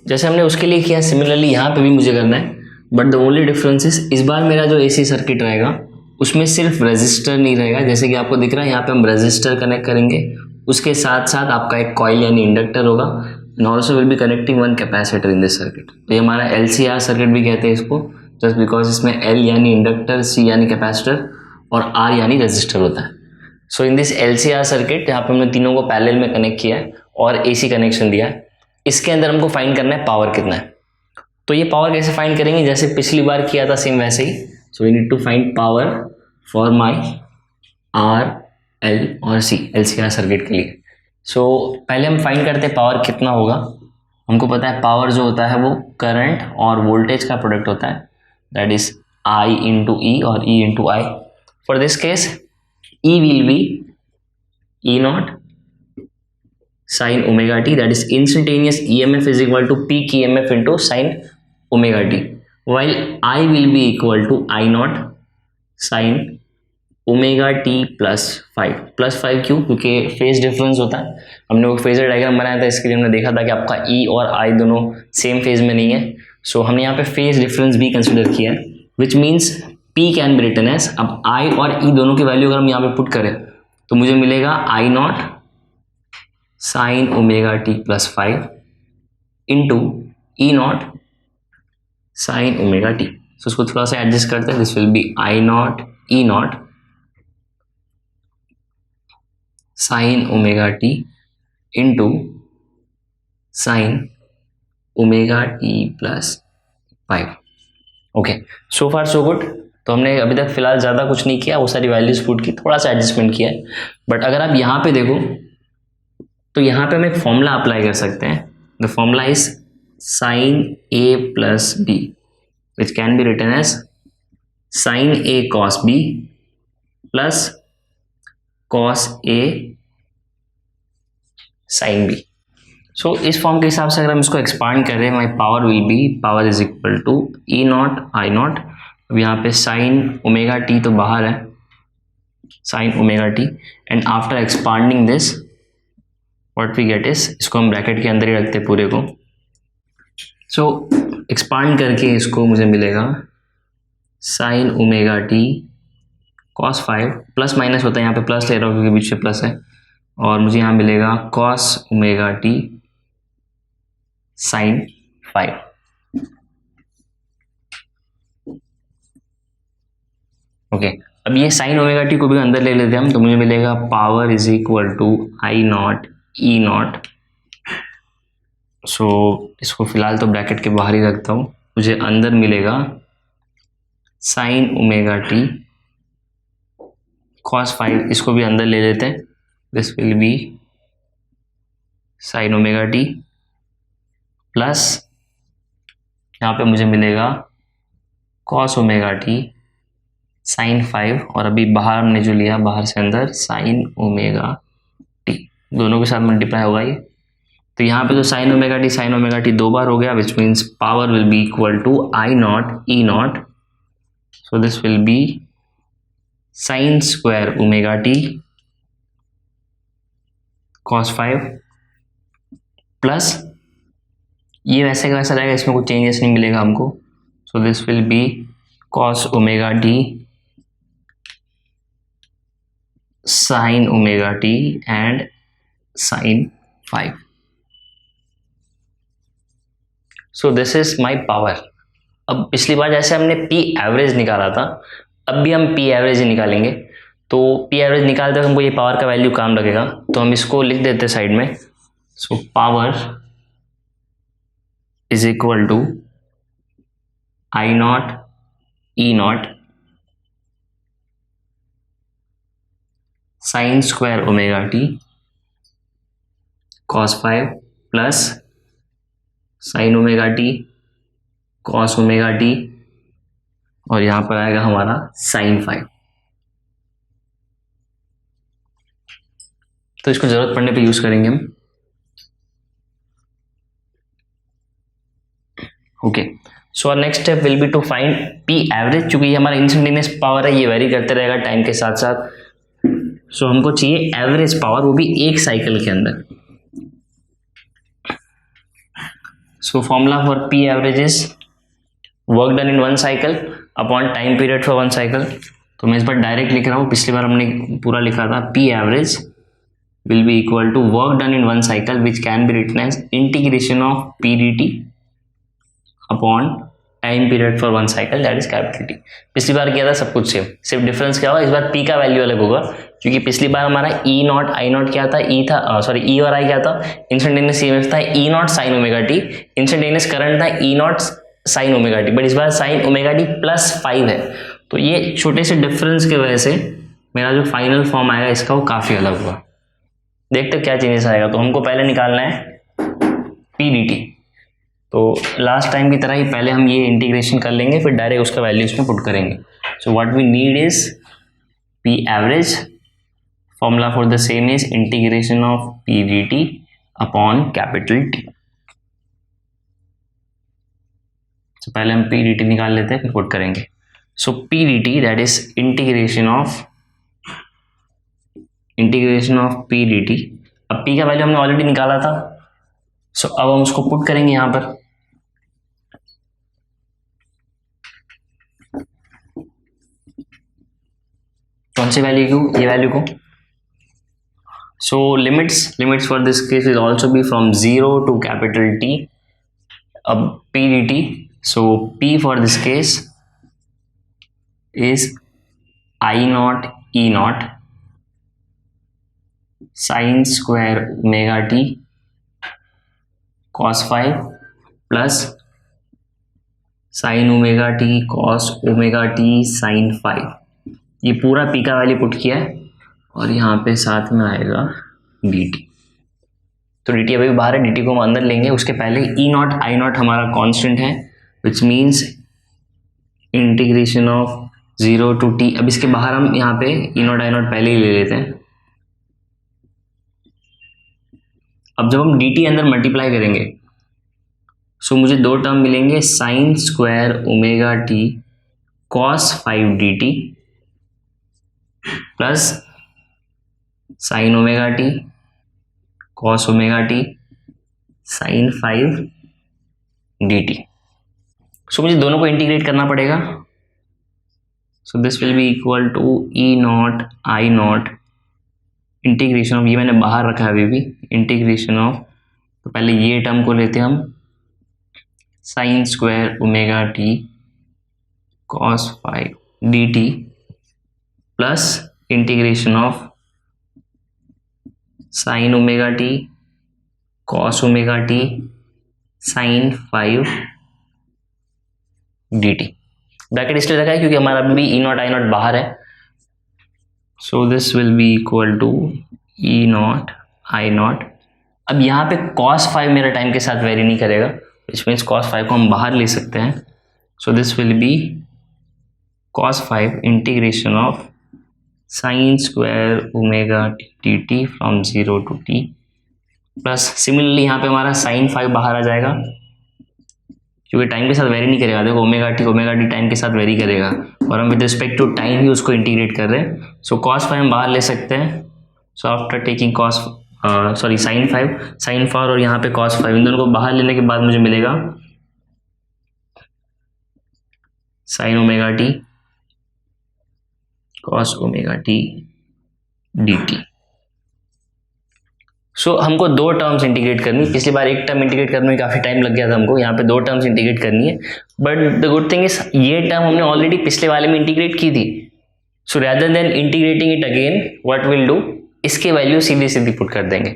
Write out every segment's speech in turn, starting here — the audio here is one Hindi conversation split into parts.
जैसे हमने उसके लिए किया सिमिलरली यहाँ पे भी मुझे करना है, बट द ओनली डिफरेंस इस बार मेरा जो एसी सर्किट रहेगा उसमें सिर्फ रेजिस्टर नहीं रहेगा, जैसे कि आपको दिख रहा है यहाँ पे हम रेजिस्टर कनेक्ट करेंगे, उसके साथ साथ आपका एक कॉइल यानी इंडक्टर होगा, and also will be connecting one capacitor in this circuit. तो ये हमारा LCR सर्किट भी कहते हैं इसको, जस्ट बिकॉज इसमें L यानी इंडक्टर, C यानी कैपेसिटर और R यानी रेजिस्टर होता है। सो इन दिस LCR सर्किट यहाँ पे हमने तीनों को पैरेलल में कनेक्ट किया है और AC कनेक्शन दिया है। इसके अंदर हमको फाइंड करना है पावर कितना है। तो ये पावर कैसे फाइंड करेंगे, जैसे पिछली बार किया था सेम वैसे ही। So we need to find power for my R, L और C LCR सर्किट के लिए। सो पहले हम फाइंड करते हैं पावर कितना होगा। हमको पता है पावर जो होता है वो करंट और वोल्टेज का प्रोडक्ट होता है, that is I into E और E into I। For this case E will be E not sin omega t, that is instantaneous EMF is equal to peak EMF into sin omega t, while I will be equal to I naught sin omega t plus 5 क्यों, क्योंकि फेज डिफरेंस होता है। हमने वो फेजर डायग्राम बनाया था, इसके लिए हमने देखा था कि आपका E और I दोनों सेम फेज में नहीं है। सो हमने यहाँ पे फेज डिफरेंस भी कंसिडर किया है, which means P can be written as, अब I और E दोनों की वैल्यू अगर हम यहाँ पे पुट करें तो मुझे मिलेगा I not sin omega t plus 5 into E not sin omega t। सो इसको थोड़ा सा एडजस्ट करते हैं, this will B I not E not sin omega t into sin omega t plus 5। Okay, so far so good. तो हमने अभी तक फिलहाल ज़्यादा कुछ नहीं किया, वो सारी वैल्यूज पुट की, थोड़ा सा एडजस्टमेंट किया है। बट अगर आप यहाँ पे देखो तो यहाँ पे हम एक फॉर्मूला अप्लाई कर सकते हैं। The formula is sin A plus B, which can be written as sin A cos B plus cos A sin B। So इस फॉर्म के हिसाब से अगर हम इसको एक्सपांड कर रहे हैं, my power will be, power is equal to E naught I naught. अब यहाँ पे sin ओमेगा t तो बाहर है, sin omega t, and after expanding this what we get is, इसको हम ब्रैकेट के अंदर ही रखते हैं पूरे को। सो एक्सपांड करके इसको मुझे मिलेगा sin omega t cos 5, plus minus होता है, यहाँ पे प्लस ले रहा हूँ क्योंकि बीच में प्लस है, और मुझे यहाँ मिलेगा cos omega t sin 5। Okay, अब ये sin ओमेगा t को भी अंदर ले लेते हैं हम, तो मुझे मिलेगा power is equal to I not E not. So इसको फिलहाल तो ब्रैकेट के बाहर ही रखता हूँ, मुझे अंदर मिलेगा sin ओमेगा t cos 5, इसको भी अंदर ले लेते हैं, this will be sin omega t plus यहाँ पे मुझे मिलेगा cos ओमेगा t sin 5, और अभी बाहर हमने जो लिया बाहर से अंदर sin ओमेगा t, दोनों के साथ मल्टीप्लाई होगा ये। तो यहाँ पे जो sin ओमेगा t दो बार हो गया, which means power will be equal to I not E not. So this will be sin square omega t cos 5 plus ये वैसे का वैसा रहेगा, इसमें कुछ चेंजेस नहीं मिलेगा हमको। सो this will be cos omega t sin omega t and sin 5। So this is my power. अब पिछली बार जैसे हमने P एवरेज निकाला था, अब भी हम P एवरेज ही निकालेंगे। तो P एवरेज निकालते हुए हमको ये पावर का वैल्यू काम लगेगा, तो हम इसको लिख देते साइड में। So power is equal to I not E not sin square omega t cos 5 plus sin omega t cos omega t, और यहाँ पर आएगा हमारा sin 5। तो इसको जरूरत पड़ने पे यूज करेंगे हम। Okay, so our next step will be to find P average. चूंकि ये हमारा इंस्टेंटेनियस पावर है, ये वेरी करते रहेगा टाइम के साथ साथ। सो हमको चाहिए एवरेज पावर, वो भी एक साइकिल के अंदर। So formula for P average is work done in one cycle upon time period for one cycle. तो मैं इस बार डायरेक्ट लिख रहा हूँ, पिछली बार हमने पूरा लिखा था P average will be equal to work done in one cycle which can be written as integration of p dt upon time period for one cycle that is capital T। पिछली बार किया था सब कुछ सेम, सिर्फ डिफरेंस क्या होगा, इस बार p का वैल्यू अलग होगा, क्योंकि पिछली बार हमारा E नॉट आई नॉट क्या था, E था सॉरी E और I क्या था, इंस्टेंटेनियस EMF था E not sign omega T, instantaneous current था E not sign omega T, but इस बार साइन ओमेगा टी प्लस 5 है। तो ये छोटे से डिफरेंस की वजह से मेरा जो फाइनल फॉर्म आएगा इसका वो काफ़ी अलग हुआ। देखते क्या चेंजेस आएगा। तो हमको पहले निकालना है पी डी टी। तो लास्ट टाइम की तरह ही पहले हम ये इंटीग्रेशन कर लेंगे, फिर डायरेक्ट उसका वैल्यू इसमें पुट करेंगे। So what we need is P average, formula for the same is integration of P D T upon capital T. तो पहले हम पी डी टी निकाल लेते हैं, फिर पुट करेंगे। So P D T that is integration of P D T. अब पी का वैल्यू हमने ऑलरेडी निकाला था, सो अब हम उसको पुट करेंगे यहां पर। कौन सी वैल्यू को, ये वैल्यू को। So limits for this case will also be from 0 to capital T. अब P D T, so P for this case is I not E naught sine square omega T cos 5 plus sine omega T cos omega T sine 5। ये पूरा पी का वैल्यू पुट किया है और यहाँ पे साथ में आएगा डी टी। तो डी टी अभी बाहर है, डी टी को हम अंदर लेंगे। उसके पहले ई नॉट आई नॉट हमारा कांस्टेंट है, which means integration of 0 to T. अब इसके बाहर हम यहाँ पे ई नॉट आई नॉट पहले ही ले लेते हैं। अब जब हम डी टी अंदर मल्टीप्लाई करेंगे, सो मुझे दो टर्म मिलेंगे, sine square omega T cos 5 D T plus sine omega T cos omega T sine 5 D T. So मुझे दोनों को इंटीग्रेट करना पड़ेगा। So this will be equal to E not I naught integration of, ये मैंने बाहर रखा है अभी भी, इंटीग्रेशन ऑफ, तो पहले ये टर्म को लेते हैं हम, sine square omega T cos 5 D T plus integration of sine omega T cos omega T sine 5 D T. Bracket इसलिए रखा है क्योंकि हमारा अभी भी ई नॉट आई नॉट बाहर है। So this will be equal to E not I not. अब यहाँ पे cos 5 मेरा टाइम के साथ वेरी नहीं करेगा, विच मीन्स cos 5 को हम बाहर ले सकते हैं। So this will be cos 5 integration of sine square omega T T from 0 to T plus similarly यहाँ पे हमारा साइन 5 बाहर आ जाएगा क्योंकि टाइम के साथ वेरी नहीं करेगा। देखो ओमेगा टी टाइम के साथ वेरी करेगा और हम विद रिस्पेक्ट टू टाइम ही उसको इंटीग्रेट कर रहे हैं। सो cos 5 हम बाहर ले सकते हैं। सो आफ्टर टेकिंग साइन 5 और यहाँ पे cos 5, इन दोनों को बाहर लेने के बाद मुझे मिलेगा sine omega T cos omega T D T. So हमको दो टर्म्स इंटीग्रेट करनी, पिछली बार एक टर्म इंटीग्रेट करने में काफ़ी टाइम लग गया था हमको, यहाँ पे दो टर्म्स इंटीग्रेट करनी है। But the good thing is ये टर्म हमने ऑलरेडी पिछले वाले में इंटीग्रेट की थी। So rather than integrating it again what will do, इसकी वैल्यू सीधी सीधी पुट कर देंगे।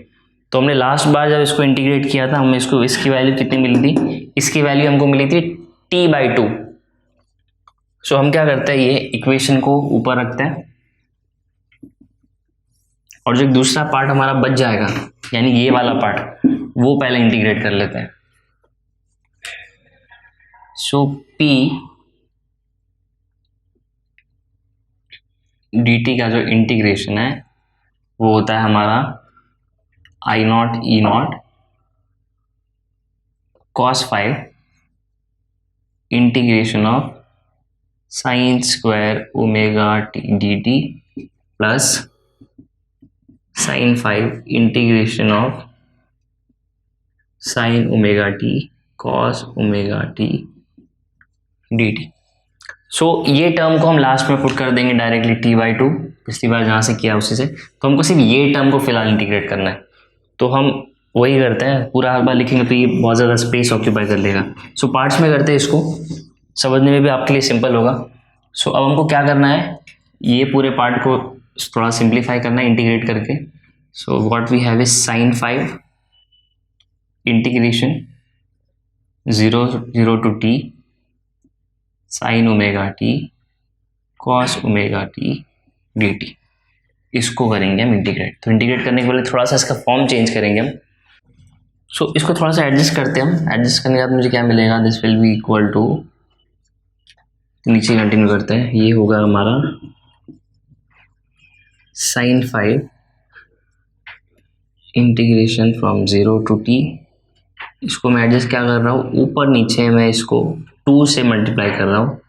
तो हमने लास्ट बार जब इसको इंटीग्रेट किया था हमें इसकी वैल्यू कितनी मिली थी, इसकी वैल्यू हमको मिली थी t/2। सो हम क्या करते हैं, ये इक्वेशन को ऊपर रखते हैं और जो दूसरा पार्ट हमारा बच जाएगा यानी ये वाला पार्ट वो पहले इंटीग्रेट कर लेते हैं। सो p dt का जो इंटीग्रेशन है वो होता है हमारा I not E naught cos 5 integration of sine square omega T D T plus sine 5 integration of sine omega T cos omega T D T. So ये टर्म को हम लास्ट में पुट कर देंगे डायरेक्टली t/2, पिछली बार जहाँ से किया उसी से। तो हमको सिर्फ ये टर्म को फिलहाल इंटीग्रेट करना है, तो हम वही करते हैं, पूरा हर बार लिखेंगे तो ये बहुत ज़्यादा स्पेस ऑक्यूपाई कर लेगा। सो पार्ट्स में करते हैं, इसको समझने में भी आपके लिए सिंपल होगा। सो अब हमको क्या करना है, ये पूरे पार्ट को थोड़ा सिंप्लीफाई करना है इंटीग्रेट करके। So what we have is sin 5 इंटीग्रेशन 0 to t sin omega T cos omega T dt। इसको करेंगे हम इंटीग्रेट। तो इंटीग्रेट करने के पहले थोड़ा सा इसका फॉर्म चेंज करेंगे हम। सो इसको थोड़ा सा एडजस्ट करते हैं हम। एडजस्ट करने के बाद मुझे क्या मिलेगा, this will be equal to, नीचे कंटिन्यू करते हैं, ये होगा हमारा sin 5 इंटीग्रेशन फ्रॉम 0 to t। इसको मैं एडजस्ट क्या कर रहा हूँ, ऊपर नीचे मैं इसको 2 से मल्टीप्लाई कर रहा हूँ।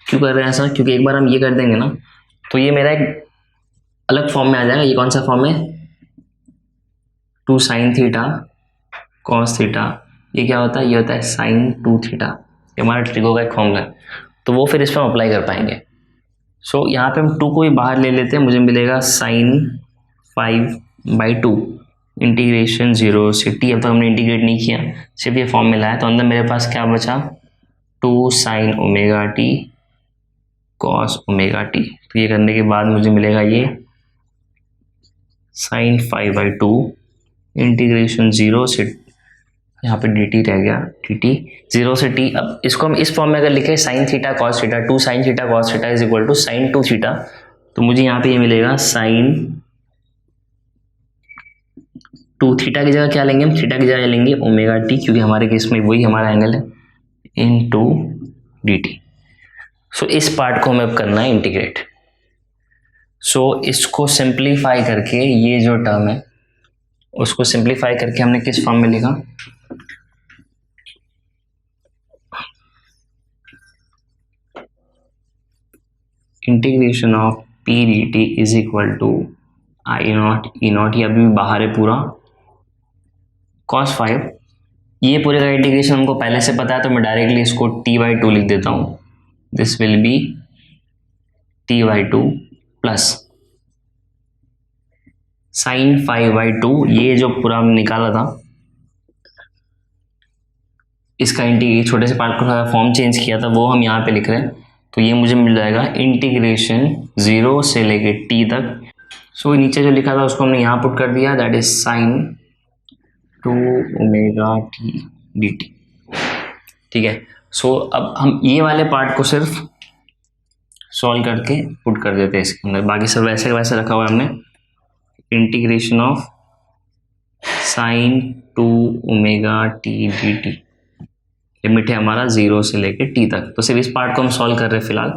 क्यों कर रहे हैं ऐसा, क्योंकि एक बार हम ये कर देंगे ना तो ये मेरा एक अलग फॉर्म में आ जाएगा। ये कौन सा फॉर्म है, 2 sin थीटा cos थीटा। ये क्या होता है, ये होता है sin 2 थीटा। ये हमारा ट्रिगो का एक फॉर्मूला है, तो वो फिर इस पर हम अप्लाई कर पाएंगे। सो यहाँ पे हम 2 को भी बाहर ले लेते हैं, मुझे मिलेगा sin 5/2 इंटीग्रेशन 0 से t। अब तक हमने इंटीग्रेट नहीं किया, सिर्फ ये फॉर्म में लाया। तो अंदर मेरे पास क्या बचा, 2 sin omega T cos omega T. तो ये करने के बाद मुझे मिलेगा ये sin 5/2 इंटीग्रेशन 0 से, यहाँ पे dt रह गया, dt 0 से t। अब इसको हम इस फॉर्म में अगर लिखे sin theta cos theta, 2 sin theta cos theta is equal to sin 2 theta, तो मुझे यहाँ पे ये मिलेगा sin 2 थीटा की जगह क्या लेंगे हम, थीटा की जगह लेंगे ओमेगा टी, क्योंकि हमारे केस में वही हमारा एंगल है, इनटू dt। सो इस पार्ट को हमें अब करना है इंटीग्रेट। सो इसको सिंप्लीफाई करके, ये जो टर्म है उसको सिंप्लीफाई करके हमने किस फॉर्म में लिखा, integration of P D T is equal to I not E not. ये अभी भी बाहर है पूरा, cos 5। ये पूरे का इंटीग्रेशन हमको पहले से पता है, तो मैं डायरेक्टली इसको t/2 लिख देता हूँ। This will B t/2 plus sin 5/2। ये जो पूरा हमने निकाला था, इसका इंटीग्रेट छोटे से पार्ट को थोड़ा फॉर्म चेंज किया था, वो हम यहाँ पे लिख रहे हैं। तो ये मुझे मिल जाएगा इंटीग्रेशन 0 से लेके t तक। सो नीचे जो लिखा था उसको हमने यहाँ पुट कर दिया, that is sin 2 omega t dt। ठीक है। सो अब हम ये वाले पार्ट को सिर्फ सॉल्व करके पुट कर देते हैं इसके अंदर, बाकी सब वैसे वैसे रखा हुआ है हमने। Integration of sin 2 omega t dt, limit है हमारा 0 से लेके t तक। तो सिर्फ इस पार्ट को हम सॉल्व कर रहे हैं फिलहाल।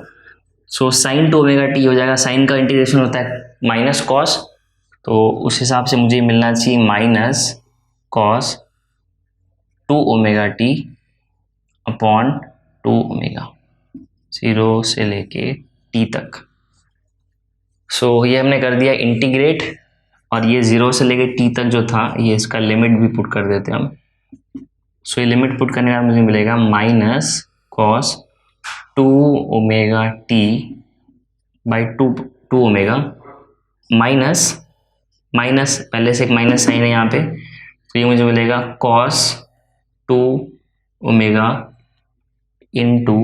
सो sin 2 ओमेगा t हो जाएगा, साइन का इंटीग्रेशन होता है माइनस कॉस, तो उस हिसाब से मुझे मिलना चाहिए minus cos 2 omega T upon 2 omega 0 से लेके t तक। सो ये हमने कर दिया इंटीग्रेट, और ये 0 से लेके t तक जो था, ये इसका लिमिट भी पुट कर देते हैं हम। सो ये लिमिट पुट करने के बाद मुझे मिलेगा minus cos 2 omega T by 2 omega minus minus, पहले से एक माइनस साइन है यहाँ पे, तो ये मुझे मिलेगा कॉस 2 ओमेगा इनटू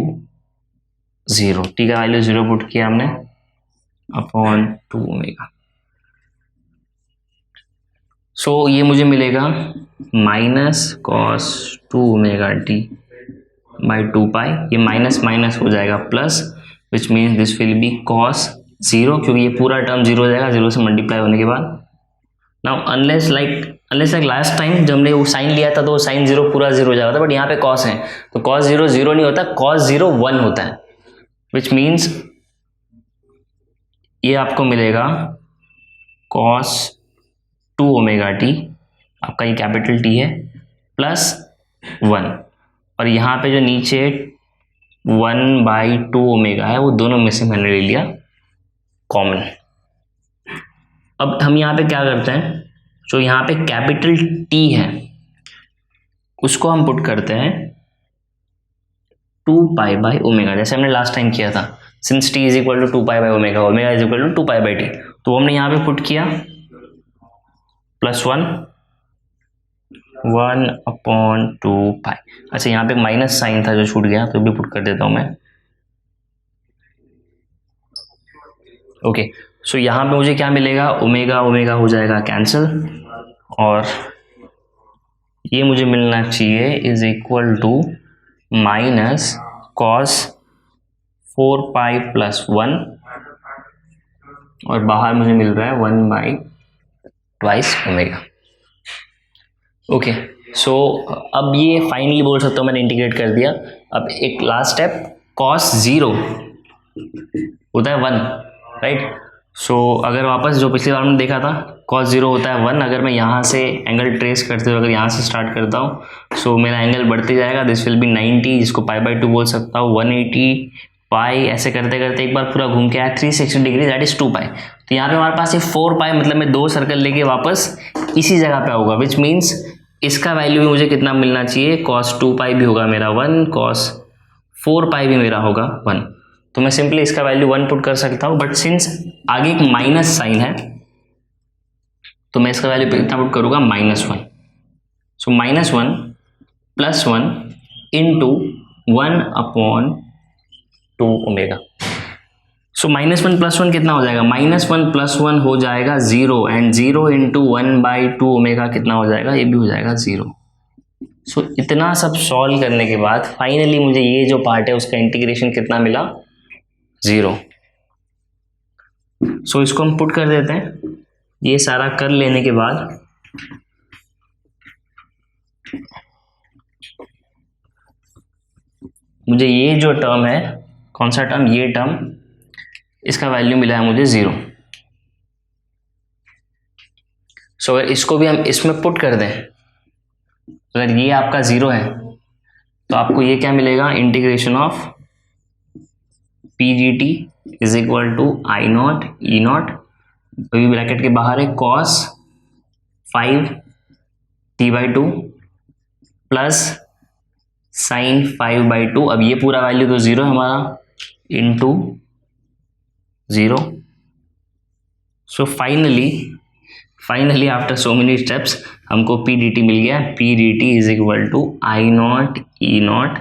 0। टी का वैल्यू 0 पुट किया हमने अपॉन 2 ओमेगा। सो ये मुझे मिलेगा minus cos 2 omega T by 2 पाई। ये माइनस माइनस हो जाएगा plus, which means this will B cos 0, क्योंकि ये पूरा टर्म 0 हो जाएगा 0 से मल्टीप्लाई होने के बाद। Now unless like last time जब हमने वो साइन लिया था तो साइन 0 पूरा 0 हो जाता, बट यहाँ पे कॉस है तो कॉस 0 0 नहीं होता, कॉस 0 1 होता है, विच मीन्स ये आपको मिलेगा कॉस 2 ओमेगा टी, आपका ये कैपिटल टी है, प्लस 1, और यहाँ पे जो नीचे 1/2 ओमेगा है वो दोनों में से मैंने ले लिया कॉमन। अब हम यहाँ पे क्या करते हैं, जो यहाँ पे कैपिटल टी है उसको हम पुट करते हैं 2 पाई बाई ओमेगा, जैसे हमने लास्ट टाइम किया था, since T is equal to 2 pi by omega, omega is equal to 2 pi by T, तो हमने यहाँ पे पुट किया +1 1/2 पाई। अच्छा यहाँ पे माइनस साइन था जो छूट गया, तो भी पुट कर देता हूँ मैं। ओके, सो यहाँ पे मुझे क्या मिलेगा, ओमेगा ओमेगा हो जाएगा कैंसिल, और ये मुझे मिलना चाहिए is equal to minus cos 4 pi + 1, और बाहर मुझे मिल रहा है 1/2 ओमेगा। ओके, सो अब ये फाइनली बोल सकता हूँ मैंने इंटीग्रेट कर दिया। अब एक लास्ट स्टेप, cos 0 होता है 1, राइट। सो अगर वापस जो पिछली बार हमने देखा था cos 0 होता है 1, अगर मैं यहाँ से एंगल ट्रेस करते हुए अगर यहाँ से स्टार्ट करता हूँ, सो मेरा एंगल बढ़ते जाएगा, दिस विल बी 90, जिसको π/2 बोल सकता हूँ, 180 पाई, ऐसे करते करते एक बार पूरा घूम के आया 360 डिग्री, दैट इज 2 पाई। तो यहाँ पे हमारे पास ये 4 पाई, मतलब मैं 2 सर्कल लेके वापस इसी जगह पे आऊँगा, विच मीन्स इसका वैल्यू भी मुझे कितना मिलना चाहिए, cos 2 पाई भी होगा मेरा 1, cos 4 पाई भी मेरा होगा 1। तो मैं सिंपली इसका वैल्यू 1 पुट कर सकता हूँ, बट सिंस आगे एक माइनस साइन है तो मैं इसका वैल्यू कितना पुट करूँगा, -1। सो -1 + 1 इंटू 1/2 ओमेगा। सो -1 + 1 कितना हो जाएगा, -1 + 1 हो जाएगा 0, एंड 0 इंटू 1/2 ओमेगा कितना हो जाएगा, ये भी हो जाएगा 0। सो इतना सब सॉल्व करने के बाद फाइनली मुझे ये जो पार्ट है उसका इंटीग्रेशन कितना मिला, 0। सो इसको हम पुट कर देते हैं। ये सारा कर लेने के बाद मुझे ये जो टर्म है, कौन सा टर्म, ये टर्म, इसका वैल्यू मिला है मुझे 0। सो अगर इसको भी हम इसमें पुट कर दें, अगर ये आपका 0 है तो आपको ये क्या मिलेगा, integration of P D T is equal to I0 E0, अभी ब्रैकेट के बाहर है, cos 5t/2 प्लस sin 5/2, अब ये पूरा वैल्यू तो 0 है हमारा, into 0। So finally after so many steps हमको पी डी टी मिल गया, P D T is equal to I0 E0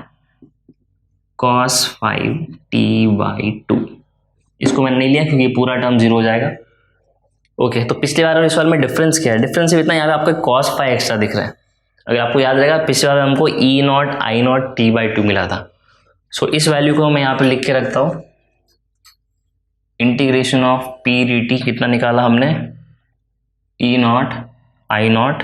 cos 5t/2। इसको मैंने नहीं लिया क्योंकि पूरा टर्म 0 हो जाएगा। ओके, तो पिछली बार और इस बार में डिफरेंस क्या है, डिफरेंस सिर्फ इतना, यहाँ पे आपको cos 5 एक्स्ट्रा दिख रहा है। अगर आपको याद रहेगा पिछली बार हमको E0 I0 t/2 मिला था। सो इस वैल्यू को मैं यहाँ पे लिख के रखता हूँ, integration of P D T कितना निकाला हमने, E0 I0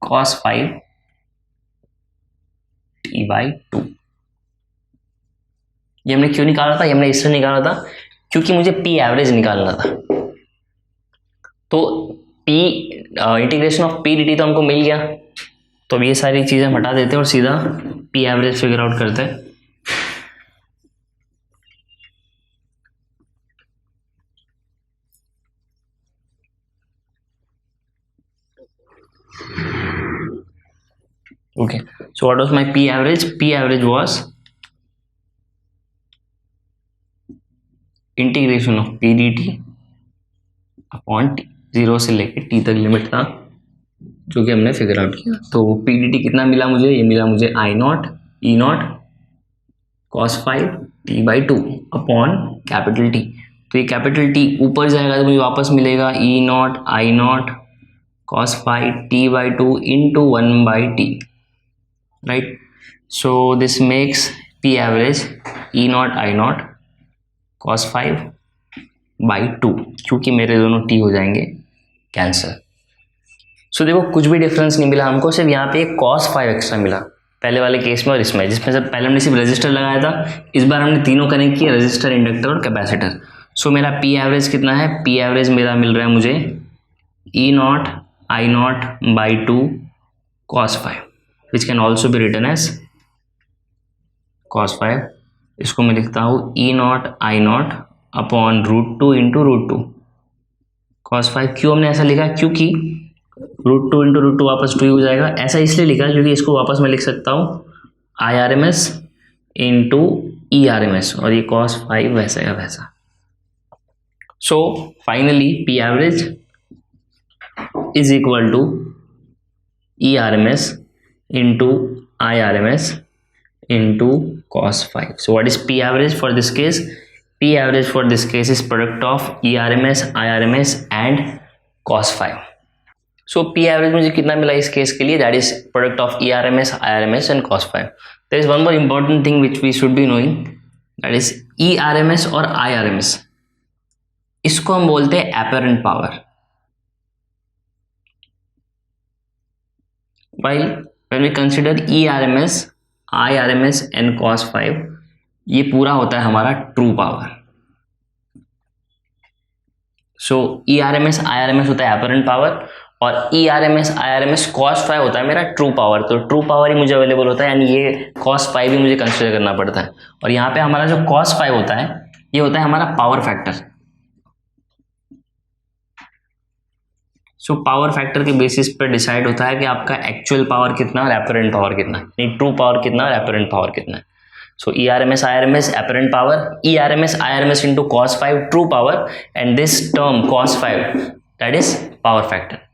cos 5t/2। ये हमने क्यों निकाला था, ये हमने इसलिए निकाला था क्योंकि मुझे पी एवरेज निकालना था। तो P integration of P D T तो हमको मिल गया, तो अब ये सारी चीज़ें हटा देते हैं और सीधा पी एवरेज फिगर आउट करते हैं। Okay, so what was my P average? P average was integration of P D T upon T, 0 से लेके t तक लिमिट था जो कि हमने फिगर आउट किया। तो पी डी टी कितना मिला मुझे, ये मिला मुझे I0 E0 cos 5t/2 upon capital T। तो ये कैपिटल T ऊपर जाएगा तो मुझे वापस मिलेगा E0 I0 cos 5t/2 into 1/t, right? So this makes P average E0 I0 cos 5/2, क्योंकि मेरे दोनों T हो जाएंगे कैंसिल। सो देखो कुछ भी डिफरेंस नहीं मिला हमको, सिर्फ यहाँ पे cos 5 एक्स्ट्रा मिला पहले वाले केस में और इसमें, जिसमें से पहले हमने सिर्फ रजिस्टर लगाया था, इस बार हमने तीनों कनेक्ट किए, रजिस्टर, इंडक्टर और कैपेसिटर। सो मेरा P एवरेज कितना है, P एवरेज मेरा मिल रहा है मुझे E0 I0/2 cos 5, which can also be written as cos 5। इसको मैं लिखता हूँ E0 I0 upon √2 into √2 cos 5। क्यों हमने ऐसा लिखा, क्योंकि √2 इंटू √2 वापस 2 हो जाएगा। ऐसा इसलिए लिखा क्योंकि इसको वापस मैं लिख सकता हूँ IRMS इंटू ERMS, और ये cos 5 वैसा या वैसा। So finally P average is equal to ERMS into IRMS into cos 5. So what is P average for this case? P average for this case is product of ERMS, IRMS and cos 5. So P average मुझे कितना मिला इस केस के लिए? That is product of ERMS, IRMS and cos 5. There is one more important thing which we should be knowing, that is ERMS और IRMS. इसको हम बोलते हैं apparent power. While when we consider ERMS, IRMS and cos 5, ये पूरा होता है हमारा ट्रू पावर। सो ERMS IRMS होता है एपरेंट पावर और ERMS IRMS cos 5 होता है मेरा ट्रू पावर। तो ट्रू पावर ही मुझे अवेलेबल होता है, यानी ये cos 5 भी मुझे कंसिडर करना पड़ता है। और यहाँ पे हमारा जो cos 5 होता है ये होता है हमारा power factor. So power factor के बेसिस पर डिसाइड होता है कि आपका एक्चुअल पावर कितना और एपरेंट पावर कितना है, ट्रू पावर कितना और एपरेंट पावर कितना है। सो ERMS IRMS apparent power, ERMS IRMS into cos 5 true power, and this term cos 5 that is power factor.